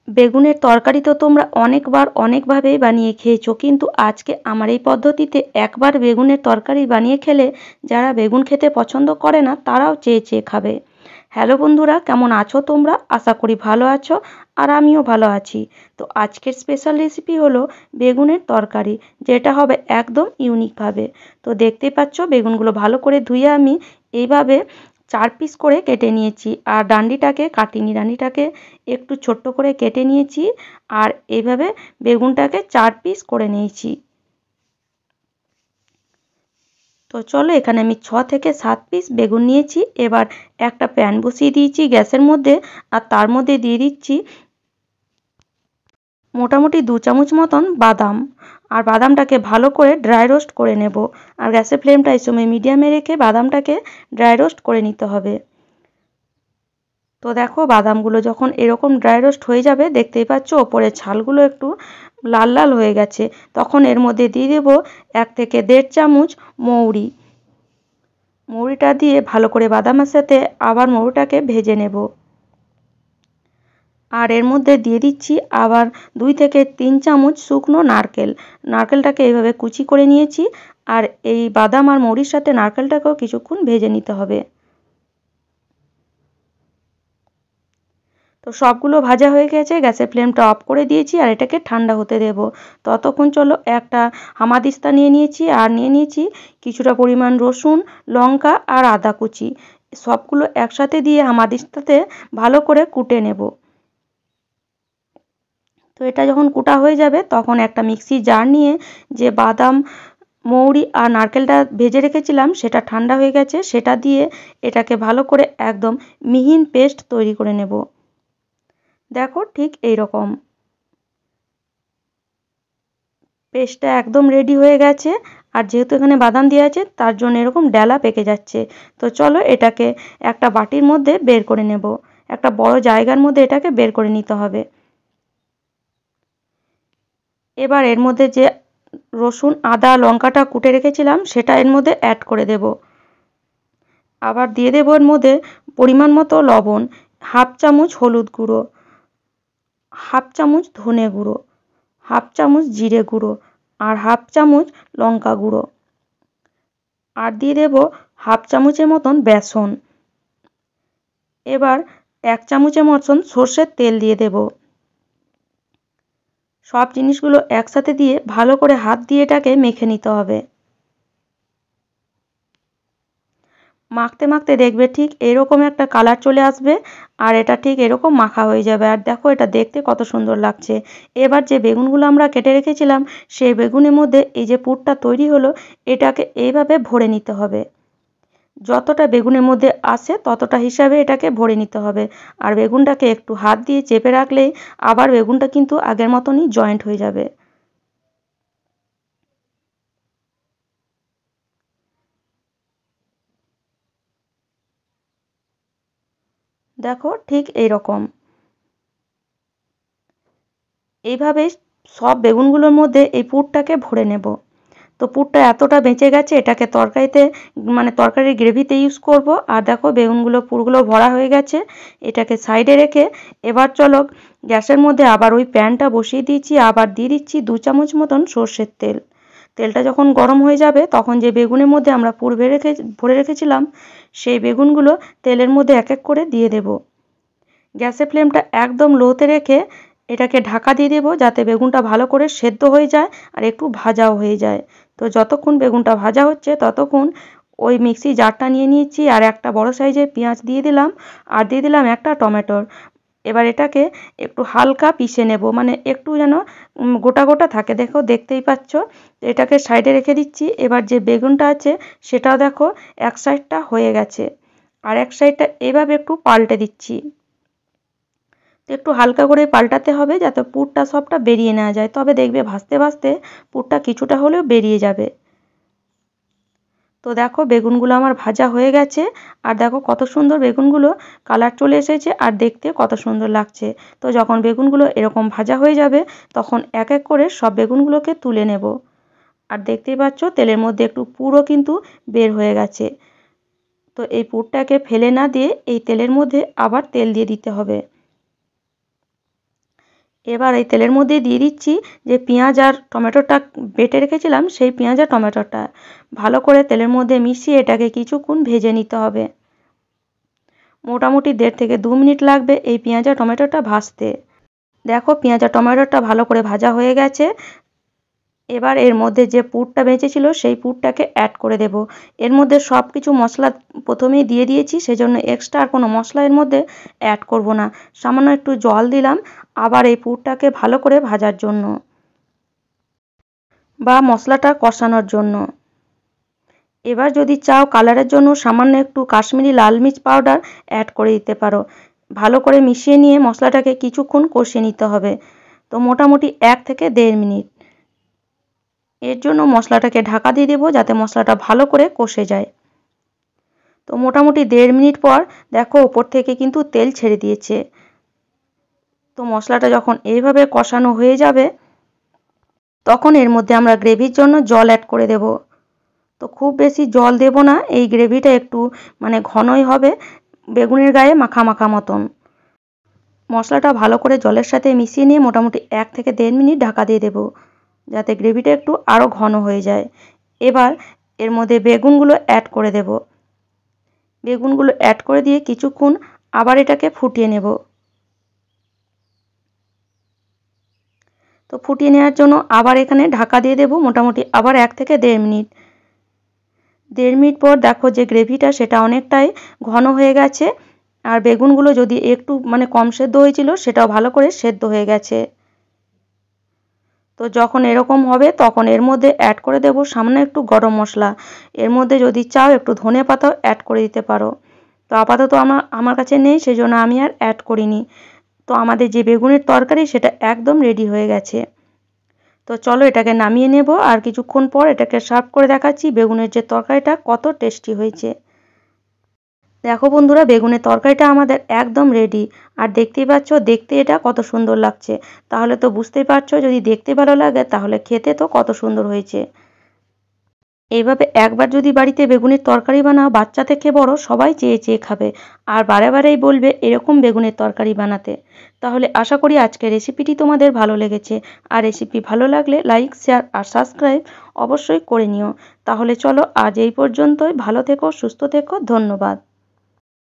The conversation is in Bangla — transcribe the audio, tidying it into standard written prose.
বেগুনের তরকারি তো তোমরা অনেকবার অনেকভাবেই বানিয়ে খেয়েছো, কিন্তু আজকে আমার এই পদ্ধতিতে একবার বেগুনের তরকারি বানিয়ে খেলে যারা বেগুন খেতে পছন্দ করে না তারাও চেয়ে চেয়ে খাবে। হ্যালো বন্ধুরা, কেমন আছো তোমরা? আশা করি ভালো আছো, আর আমিও ভালো আছি। তো আজকের স্পেশাল রেসিপি হলো বেগুনের তরকারি, যেটা হবে একদম ইউনিকভাবে। তো দেখতেই পাচ্ছ বেগুনগুলো ভালো করে ধুয়ে আমি এইভাবে 4 পিস করে কেটে নিয়েছি, আর ডান্ডিটাকে কাটিনি, ডান্ডিটাকে একটু ছোট্ট করে কেটে নিয়েছি, আর এইভাবে বেগুনটাকে 4 পিস করে নিয়েছি। তো চলো, এখানে আমি 6 থেকে 7 পিস বেগুন নিয়েছি। এবার একটা প্যান বসিয়ে দিয়েছি গ্যাসের মধ্যে, আর তার মধ্যে দিয়ে দিচ্ছি মোটামুটি 2 চামচ মতন বাদাম। আর বাদামটাকে ভালো করে ড্রাই রোস্ট করে নেব। আর গ্যাসের ফ্লেমটা এই সময় মিডিয়ামে রেখে বাদামটাকে ড্রাই রোস্ট করে নিতে হবে। তো দেখো, বাদামগুলো যখন এরকম ড্রাই রোস্ট হয়ে যাবে, দেখতেই পাচ্ছ ওপরের ছালগুলো একটু লাল লাল হয়ে গেছে, তখন এর মধ্যে দিয়ে দেবো 1 থেকে 1.5 চামচ মৌরি। মৌরিটা দিয়ে ভালো করে বাদামের সাথে আবার মৌরিটাকে ভেজে নেব। আর এর মধ্যে দিয়ে দিচ্ছি আবার 2 থেকে 3 চামচ শুকনো নারকেল। নারকেলটাকে এইভাবে কুচি করে নিয়েছি, আর এই বাদাম আর মৌরির সাথে নারকেলটাকেও কিছুক্ষণ ভেজে নিতে হবে। তো সবগুলো ভাজা হয়ে গেছে, গ্যাসের ফ্লেমটা অফ করে দিয়েছি, আর এটাকে ঠান্ডা হতে দেব। ততক্ষণ চলো, একটা হামাদিস্তা নিয়ে নিয়েছি, আর নিয়ে নিয়েছি কিছুটা পরিমাণ রসুন, লঙ্কা আর আদা কুচি। সবগুলো একসাথে দিয়ে হামাদিস্তাতে ভালো করে কুটে নেব। তো এটা যখন কুটা হয়ে যাবে, তখন একটা মিক্সির জার নিয়ে যে বাদাম, মৌরি আর নারকেলটা ভেজে রেখেছিলাম সেটা ঠান্ডা হয়ে গেছে, সেটা দিয়ে এটাকে ভালো করে একদম মিহিন পেস্ট তৈরি করে নেব। দেখো, ঠিক এই রকম পেস্টটা একদম রেডি হয়ে গেছে। আর যেহেতু এখানে বাদাম দেওয়া আছে, তার জন্য এরকম ডালা পেকে যাচ্ছে। তো চলো, এটাকে একটা বাটির মধ্যে বের করে নেব। একটা বড় জায়গার মধ্যে এটাকে বের করে নিতে হবে। এবার এর মধ্যে যে রসুন, আদা, লঙ্কাটা কুটে রেখেছিলাম সেটা এর মধ্যে অ্যাড করে দেব। আবার দিয়ে দেব এর মধ্যে পরিমাণ মতো লবণ, 1/2 চামচ হলুদ গুঁড়ো, 1/2 চামচ ধনে গুঁড়ো, 1/2 চামচ জিরে গুঁড়ো, আর 1/2 চামচ লঙ্কা গুঁড়ো। আর দিয়ে দেব 1/2 চামচের মতন বেসন। এবার 1 চামচের মতন সর্ষের তেল দিয়ে দেব। সব জিনিসগুলো একসাথে দিয়ে ভালো করে হাত দিয়ে এটাকে মেখে নিতে হবে। মাখতে মাখতে দেখবে ঠিক এরকম একটা কালার চলে আসবে, আর এটা ঠিক এরকম মাখা হয়ে যাবে। আর দেখো, এটা দেখতে কত সুন্দর লাগছে। এবার যে বেগুনগুলো আমরা কেটে রেখেছিলাম, সেই বেগুনের মধ্যে এই যে পুরটা তৈরি হলো, এটাকে এইভাবে ভরে নিতে হবে। যতটা বেগুনের মধ্যে আসে ততটা হিসাবে এটাকে ভরে নিতে হবে। আর বেগুনটাকে একটু হাত দিয়ে চেপে রাখলেই আবার বেগুনটা কিন্তু আগের মতনই জয়েন্ট হয়ে যাবে। দেখো, ঠিক এই রকম এইভাবে সব বেগুনগুলোর মধ্যে এই পুরটাকে ভরে নেব। তো পুরটা এতটা বেঁচে গেছে, এটাকে তরকারিতে মানে তরকারির গ্রেভিতে ইউজ করব। আর দেখো, বেগুনগুলো পুরগুলো ভরা হয়ে গেছে, এটাকে সাইডে রেখে এবার চলো গ্যাসের মধ্যে আবার ওই প্যানটা বসিয়ে দিয়েছি, আবার দিয়ে দিচ্ছি 2 চামচ মতন সর্ষের তেল। তেলটা যখন গরম হয়ে যাবে, তখন যে বেগুনের মধ্যে আমরা পুর ভরে রেখেছিলাম সেই বেগুনগুলো তেলের মধ্যে এক এক করে দিয়ে দেব। গ্যাসের ফ্লেমটা একদম লোতে রেখে এটাকে ঢাকা দিয়ে দেবো, যাতে বেগুনটা ভালো করে সেদ্ধ হয়ে যায় আর একটু ভাজাও হয়ে যায়। তো যতক্ষণ বেগুনটা ভাজা হচ্ছে ততক্ষণ ওই মিক্সি জারটা নিয়ে নিয়েছি, আর একটা বড় সাইজের পেঁয়াজ দিয়ে দিলাম, আর দিয়ে দিলাম একটা টমেটোর। এবার এটাকে একটু হালকা পিষে নেব, মানে একটু যেন গোটা গোটা থাকে। দেখো, দেখতেই পাচ্ছ। এটাকে সাইডে রেখে দিচ্ছি। এবার যে বেগুনটা আছে সেটাও দেখো এক সাইডটা হয়ে গেছে, আর এক সাইডটা এভাবে একটু পাল্টে দিচ্ছি। একটু হালকা করে পাল্টাতে হবে যাতে পুরটা সবটা বেরিয়ে না যায়, তবে দেখবে ভাজতে ভাজতে পুরটা কিছুটা হলেও বেরিয়ে যাবে। তো দেখো, বেগুনগুলো আমার ভাজা হয়ে গেছে, আর দেখো কত সুন্দর বেগুনগুলো কালার চলে এসেছে, আর দেখতে কত সুন্দর লাগছে। তো যখন বেগুনগুলো এরকম ভাজা হয়ে যাবে, তখন এক এক করে সব বেগুনগুলোকে তুলে নেব। আর দেখতেই পাচ্ছ তেলের মধ্যে একটু পুরও কিন্তু বের হয়ে গেছে। তো এই পুরটাকে ফেলে না দিয়ে এই তেলের মধ্যে আবার তেল দিয়ে দিতে হবে। এবার এই তেলের মধ্যে দিয়ে দিচ্ছি যে পেঁয়াজ আর টমেটোটা বেটে রেখেছিলাম, সেই পেঁয়াজ আর টমেটোটা ভালো করে তেলের মধ্যে মিশিয়ে এটাকে কিছুক্ষণ ভেজে নিতে হবে। মোটামুটি 1.5 থেকে 2 মিনিট লাগবে এই পেঁয়াজ আর টমেটোটা ভাজতে। দেখো পেঁয়াজ আর টমেটোটা ভালো করে ভাজা হয়ে গেছে। এবার এর মধ্যে যে পুরটা বেঁচেছিল সেই পুরটাকে অ্যাড করে দেব। এর মধ্যে সব কিছু মশলা প্রথমেই দিয়ে দিয়েছি, সেজন্য এক্সট্রা আর কোনো মশলা এর মধ্যে অ্যাড করব না। সামান্য একটু জল দিলাম আবার এই পুরটাকে ভালো করে ভাজার জন্য বা মশলাটা কষানোর জন্য। এবার যদি চাও কালারের জন্য সামান্য একটু কাশ্মীরি লাল মির্চ পাউডার অ্যাড করে দিতে পারো। ভালো করে মিশিয়ে নিয়ে মশলাটাকে কিছুক্ষণ কষিয়ে নিতে হবে। তো মোটামুটি 1 থেকে 1.5 মিনিট। এর জন্য মশলাটাকে ঢাকা দিয়ে দেবো যাতে মশলাটা ভালো করে কষে যায়। তো মোটামুটি 1.5 মিনিট পর দেখো ওপর থেকে কিন্তু তেল ছেড়ে দিয়েছে। তো মশলাটা যখন এইভাবে কষানো হয়ে যাবে তখন এর মধ্যে আমরা গ্রেভির জন্য জল অ্যাড করে দেব। তো খুব বেশি জল দেব না, এই গ্রেভিটা একটু ঘনই হবে, বেগুনের গায়ে মাখা মাখা মতন। মশলাটা ভালো করে জলের সাথে মিশিয়ে নিয়ে মোটামুটি 1 থেকে 1.5 মিনিট ঢাকা দিয়ে দেব যাতে গ্রেভিটা একটু আরও ঘন হয়ে যায়। এবার এর মধ্যে বেগুনগুলো অ্যাড করে দেব। বেগুনগুলো অ্যাড করে দিয়ে কিছুক্ষণ আবার এটাকে ফুটিয়ে নেব। তো ফুটিয়ে নেওয়ার জন্য আবার এখানে ঢাকা দিয়ে দেব মোটামুটি আবার 1 থেকে 1.5 মিনিট। 1.5 মিনিট পর দেখো যে গ্রেভিটা সেটা অনেকটাই ঘন হয়ে গেছে আর বেগুনগুলো যদি একটু কম সেদ্ধ হয়েছিল সেটাও ভালো করে সেদ্ধ হয়ে গেছে। তো যখন এরকম হবে তখন এর মধ্যে অ্যাড করে দেব সামান্য একটু গরম মশলা। এর মধ্যে যদি চাও একটু ধনে পাতাও অ্যাড করে দিতে পারো। তো আপাতত আমার কাছে নেই, সেজন্য আমি আর অ্যাড করিনি। তো আমাদের যে বেগুনের তরকারি সেটা একদম রেডি হয়ে গেছে। তো চলো এটাকে নামিয়ে নেব আর কিছুক্ষণ পর এটাকে সার্ভ করে দেখাচ্ছি বেগুনের যে তরকারিটা কত টেস্টি হয়েছে। দেখো বন্ধুরা বেগুনের তরকারিটা আমাদের একদম রেডি। আর দেখতেই পাচ্ছ দেখতে এটা কত সুন্দর লাগছে। তাহলে তো বুঝতেই পারছো যদি দেখতে ভালো লাগে তাহলে খেতে তো কত সুন্দর হয়েছে। এইভাবে একবার যদি বাড়িতে বেগুনের তরকারি বানাও বাচ্চা থেকে বড় সবাই চেয়ে চেয়ে খাবে আর বারে বারেই বলবে এরকম বেগুনের তরকারি বানাতে। তাহলে আশা করি আজকের রেসিপিটি তোমাদের ভালো লেগেছে। আর রেসিপি ভালো লাগলে লাইক শেয়ার আর সাবস্ক্রাইব অবশ্যই করে নিও। তাহলে চলো আজ এই পর্যন্তই। ভালো থেকো, সুস্থ থেকো, ধন্যবাদ।